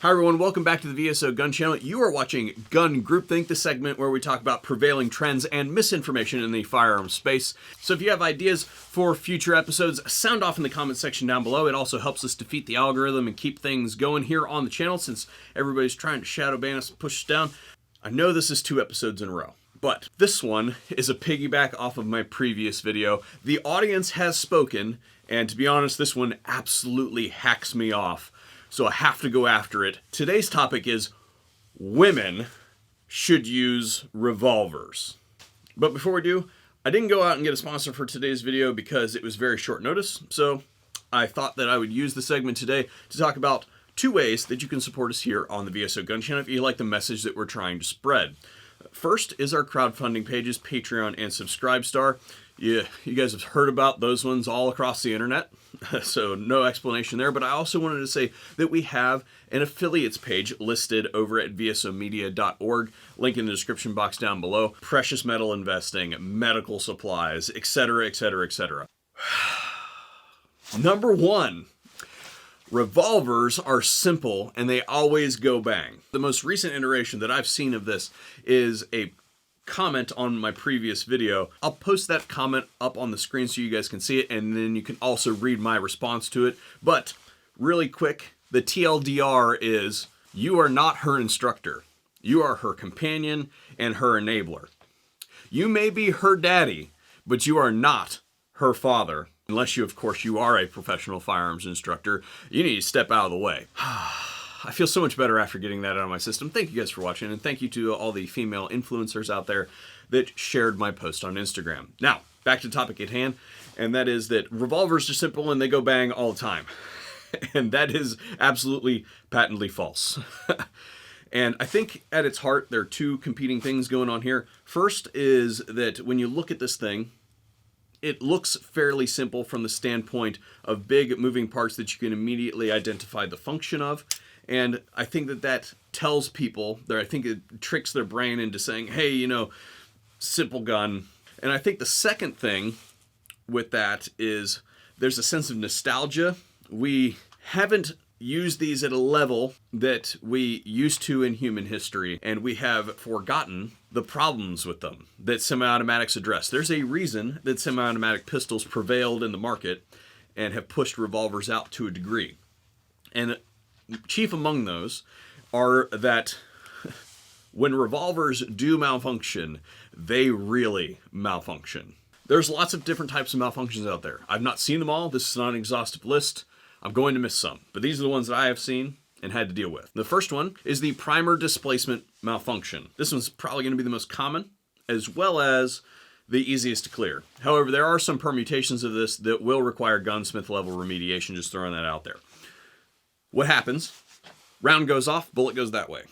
Hi everyone, welcome back to the VSO Gun Channel. You are watching Gun Groupthink, the segment where we talk about prevailing trends and misinformation in the firearms space. So if you have ideas for future episodes, sound off in the comment section down below. It also helps us defeat the algorithm and keep things going here on the channel since everybody's trying to shadow ban us and push us down. I know this is 2 episodes in a row, but this one is a piggyback off of my previous video. The audience has spoken, and to be honest, this one absolutely hacks me off. So I have to go after it. Today's topic is women should use revolvers. But before we do, I didn't go out and get a sponsor for today's video because it was very short notice. So I thought that I would use the segment today to talk about 2 ways that you can support us here on the VSO Gun Channel if you like the message that we're trying to spread. First is our crowdfunding pages, Patreon and Subscribestar. Yeah, you guys have heard about those ones all across the internet, so no explanation there. But I also wanted to say that we have an affiliates page listed over at VSOmedia.org, link in the description box down below. Precious metal investing, medical supplies, etc., etc., etc. Number 1. Revolvers are simple and they always go bang. The most recent iteration that I've seen of this is a comment on my previous video. I'll post that comment up on the screen so you guys can see it, and then you can also read my response to it. But really quick, the TLDR is you are not her instructor. You are her companion and her enabler. You may be her daddy, but you are not her father. Unless you, of course, you are a professional firearms instructor, you need to step out of the way. I feel so much better after getting that out of my system. Thank you guys for watching, and thank you to all the female influencers out there that shared my post on Instagram. Now, back to the topic at hand, and that is that revolvers are simple and they go bang all the time. And that is absolutely patently false. And I think at its heart, there are 2 competing things going on here. First is that when you look at this thing, it looks fairly simple from the standpoint of big moving parts that you can immediately identify the function of. And I think that that tells people, I think it tricks their brain into saying, hey, you know, simple gun. And I think the second thing with that is there's a sense of nostalgia. We haven't used these at a level that we used to in human history, and we have forgotten the problems with them that semi-automatics address. There's a reason that semi-automatic pistols prevailed in the market and have pushed revolvers out to a degree. And chief among those are that when revolvers do malfunction, they really malfunction. There's lots of different types of malfunctions out there. I've not seen them all. This is not an exhaustive list. I'm going to miss some, but these are the ones that I have seen and had to deal with. The first one is the primer displacement malfunction. This one's probably going to be the most common as well as the easiest to clear. However, there are some permutations of this that will require gunsmith level remediation, just throwing that out there. What happens? Round goes off, bullet goes that way.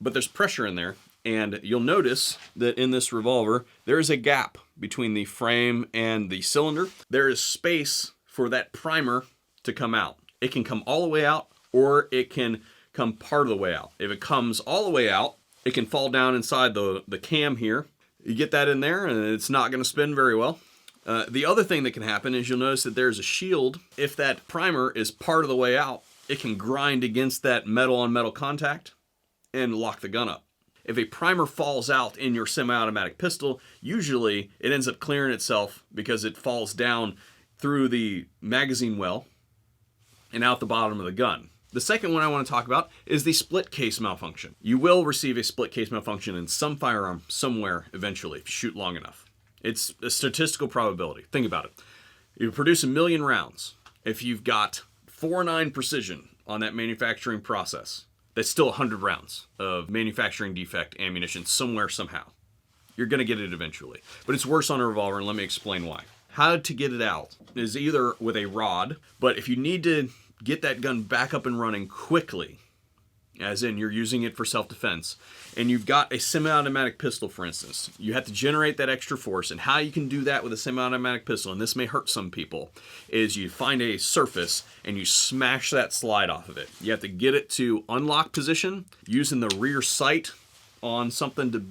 But there's pressure in there, and you'll notice that in this revolver, there is a gap between the frame and the cylinder. There is space for that primer to come out. It can come all the way out, or it can come part of the way out. If it comes all the way out, it can fall down inside the cam here. You get that in there, and it's not going to spin very well. The other thing that can happen is you'll notice that there's a shield. If that primer is part of the way out, it can grind against that metal-on-metal contact and lock the gun up. If a primer falls out in your semi-automatic pistol, usually it ends up clearing itself because it falls down through the magazine well and out the bottom of the gun. The second one I want to talk about is the split case malfunction. You will receive a split case malfunction in some firearm somewhere eventually if you shoot long enough. It's a statistical probability. Think about it. You produce 1 million rounds. If you've got 4.9 precision on that manufacturing process, that's still 100 rounds of manufacturing defect ammunition somewhere, somehow. You're going to get it eventually. But it's worse on a revolver, and let me explain why. How to get it out is either with a rod, but if you need to get that gun back up and running quickly, as in you're using it for self-defense, and you've got a semi-automatic pistol, for instance, you have to generate that extra force, and how you can do that with a semi-automatic pistol, and this may hurt some people, is you find a surface and you smash that slide off of it. You have to get it to unlock position, using the rear sight on something to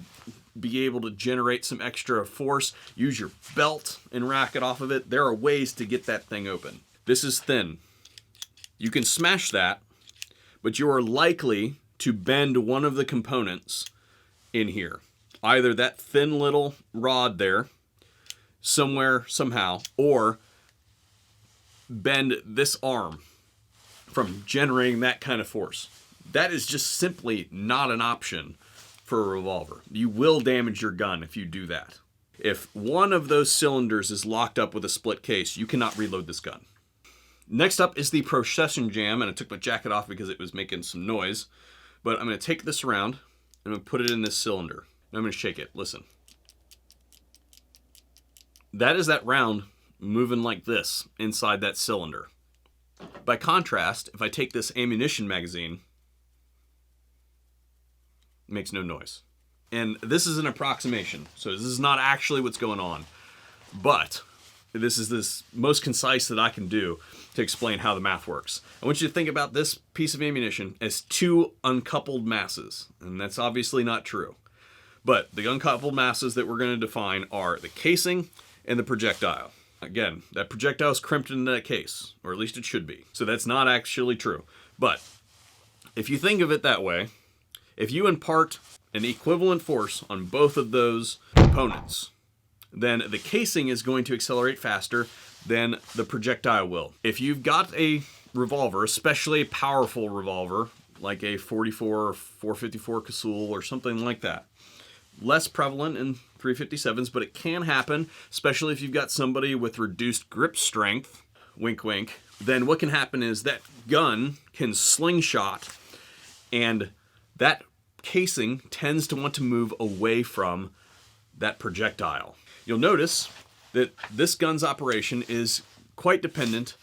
be able to generate some extra force. Use your belt and rack it off of it. There are ways to get that thing open. This is thin. You can smash that, but you are likely to bend one of the components in here. Either that thin little rod there, somewhere, somehow, or bend this arm from generating that kind of force. That is just simply not an option for a revolver. You will damage your gun if you do that. If one of those cylinders is locked up with a split case, you cannot reload this gun. Next up is the Procession Jam, and I took my jacket off because it was making some noise. But I'm going to take this around, and I'm going to put it in this cylinder. And I'm going to shake it. Listen. That is that round moving like this inside that cylinder. By contrast, if I take this ammunition magazine, it makes no noise. And this is an approximation, so this is not actually what's going on. But this is the most concise that I can do to explain how the math works. I want you to think about this piece of ammunition as two uncoupled masses, and that's obviously not true. But the uncoupled masses that we're going to define are the casing and the projectile. Again, that projectile is crimped into that case, or at least it should be. So that's not actually true. But if you think of it that way, if you impart an equivalent force on both of those components, then the casing is going to accelerate faster than the projectile will. If you've got a revolver, especially a powerful revolver, like a 44 or 454 Casull or something like that, less prevalent in 357s, but it can happen, especially if you've got somebody with reduced grip strength, wink wink, then what can happen is that gun can slingshot, and that casing tends to want to move away from that projectile. You'll notice that this gun's operation is quite dependent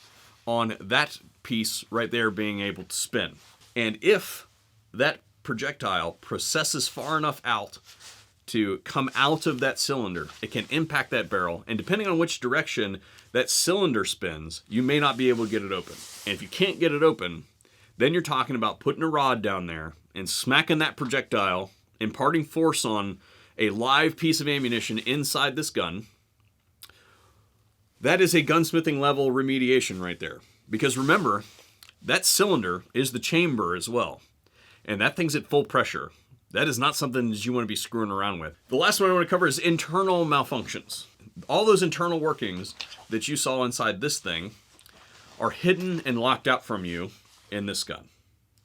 on that piece right there being able to spin. And if that projectile processes far enough out to come out of that cylinder, it can impact that barrel, and depending on which direction that cylinder spins, you may not be able to get it open. And if you can't get it open, then you're talking about putting a rod down there and smacking that projectile, imparting force on a live piece of ammunition inside this gun. That is a gunsmithing level remediation right there. Because remember, that cylinder is the chamber as well. And that thing's at full pressure. That is not something that you want to be screwing around with. The last one I want to cover is internal malfunctions. All those internal workings that you saw inside this thing are hidden and locked out from you in this gun.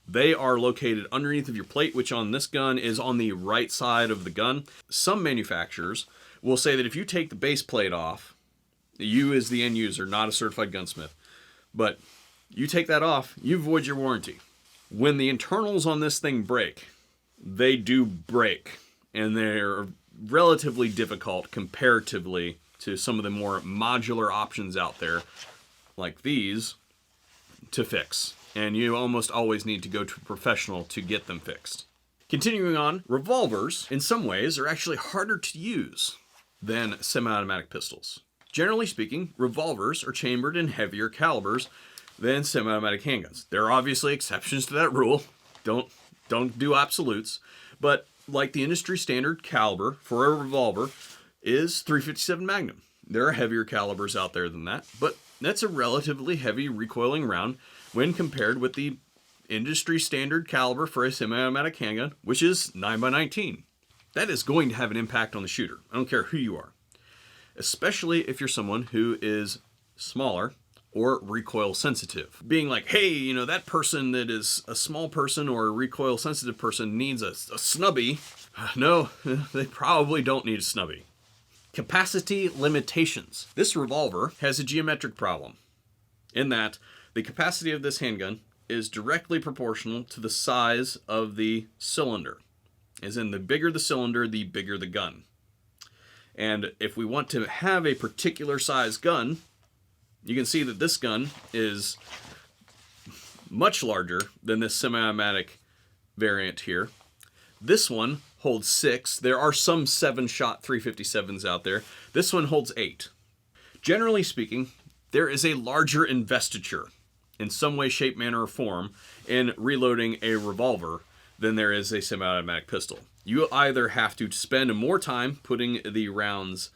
They are located underneath of your plate, which on this gun is on the right side of the gun. Some manufacturers will say that if you take the base plate off, you as the end user, not a certified gunsmith, but you take that off, you void your warranty. When the internals on this thing break, they do break, and they're relatively difficult comparatively to some of the more modular options out there, like these, to fix. And you almost always need to go to a professional to get them fixed. Continuing on, revolvers, in some ways, are actually harder to use than semi-automatic pistols. Generally speaking, revolvers are chambered in heavier calibers than semi-automatic handguns. There are obviously exceptions to that rule. Don't do absolutes. But like the industry standard caliber for a revolver is .357 Magnum. There are heavier calibers out there than that, but that's a relatively heavy recoiling round when compared with the industry standard caliber for a semi-automatic handgun, which is 9x19. That is going to have an impact on the shooter. I don't care who you are. Especially if you're someone who is smaller or recoil sensitive. Being like, hey, you know, that person that is a small person or a recoil sensitive person needs a snubby. No, they probably don't need a snubby. Capacity limitations. This revolver has a geometric problem in that the capacity of this handgun is directly proportional to the size of the cylinder. As in, the bigger the cylinder, the bigger the gun. And if we want to have a particular size gun, you can see that this gun is much larger than this semi-automatic variant here. This one holds 6. There are some 7-shot 357s out there. This one holds 8. Generally speaking, there is a larger investiture in some way, shape, manner, or form in reloading a revolver than there is a semi-automatic pistol. You either have to spend more time putting the rounds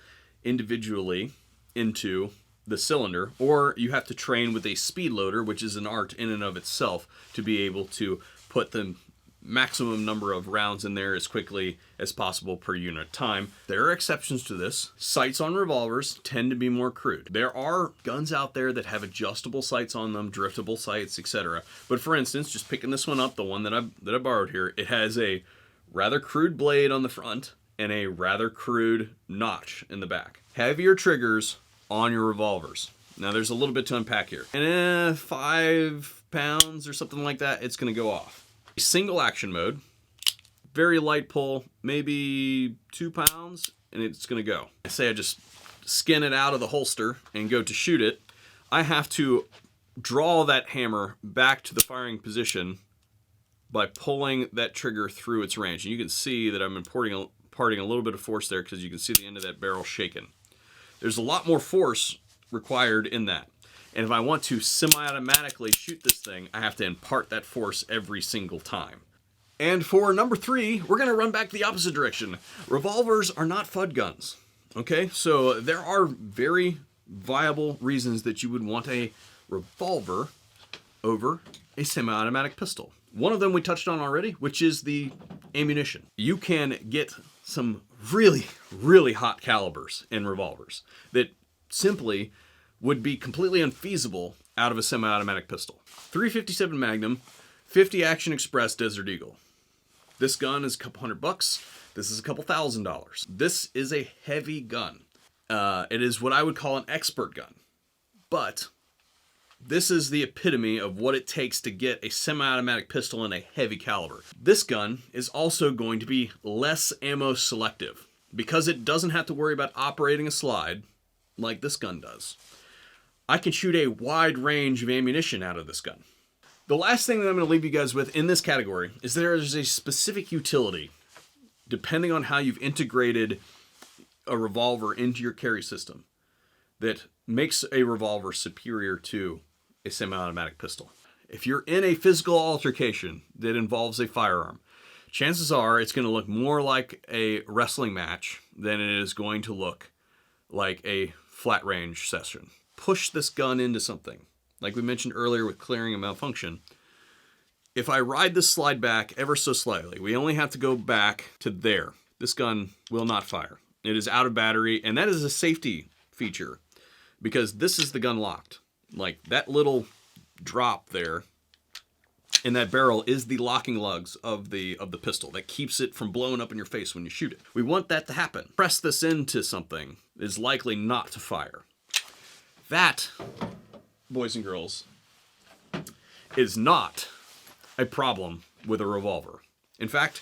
individually into the cylinder, or you have to train with a speed loader, which is an art in and of itself, to be able to put the maximum number of rounds in there as quickly as possible per unit of time. There are exceptions to this. Sights on revolvers tend to be more crude. There are guns out there that have adjustable sights on them, driftable sights, etc. But for instance, just picking this one up, the one that I borrowed here, it has a rather crude blade on the front and a rather crude notch in the back. Heavier triggers on your revolvers. Now there's a little bit to unpack here. And 5 pounds or something like that, it's gonna go off. Single action mode, very light pull, maybe 2 pounds, and it's gonna go. I say I just skin it out of the holster and go to shoot it. I have to draw that hammer back to the firing position by pulling that trigger through its range. And you can see that I'm imparting a little bit of force there because you can see the end of that barrel shaking. There's a lot more force required in that. And if I want to semi-automatically shoot this thing, I have to impart that force every single time. And for number 3, we're going to run back the opposite direction. Revolvers are not FUD guns. Okay, so there are very viable reasons that you would want a revolver over a semi-automatic pistol. One of them we touched on already, which is the ammunition. You can get some really, really hot calibers in revolvers that simply would be completely unfeasible out of a semi-automatic pistol. 357 Magnum, 50 Action Express Desert Eagle. This gun is a couple $100. This is a couple $1,000. This is a heavy gun. It is what I would call an expert gun. But this is the epitome of what it takes to get a semi-automatic pistol in a heavy caliber. This gun is also going to be less ammo selective because it doesn't have to worry about operating a slide like this gun does. I can shoot a wide range of ammunition out of this gun. The last thing that I'm going to leave you guys with in this category is there is a specific utility, depending on how you've integrated a revolver into your carry system, that makes a revolver superior to a semi-automatic pistol. If you're in a physical altercation that involves a firearm, chances are it's going to look more like a wrestling match than it is going to look like a flat range session. Push this gun into something. Like we mentioned earlier with clearing a malfunction, if I ride this slide back ever so slightly, we only have to go back to there. This gun will not fire. It is out of battery, and that is a safety feature because this is the gun locked. Like that little drop there in that barrel is the locking lugs of the pistol that keeps it from blowing up in your face when you shoot it. We want that to happen. Press this into something is likely not to fire. That, boys and girls, is not a problem with a revolver. In fact,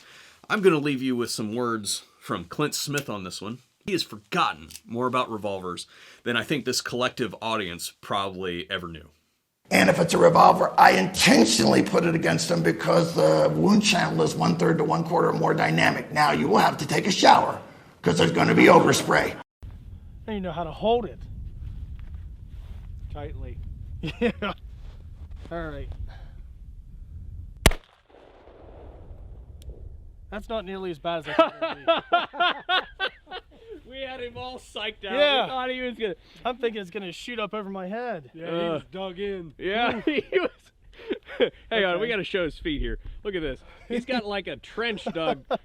I'm going to leave you with some words from Clint Smith on this one. He has forgotten more about revolvers than I think this collective audience probably ever knew. And if it's a revolver, I intentionally put it against them because the wound channel is 1/3 to 1/4 more dynamic. Now you will have to take a shower because there's going to be overspray. Now you know how to hold it. Tightly. Yeah. All right. That's not nearly as bad as I thought it would be. We had him all psyched out. Yeah. We thought he was gonna. I'm thinking it's gonna shoot up over my head. Yeah, he was dug in. Yeah, he was. Hang on, Okay. we got to show his feet here. Look at this. He's got like a trench dug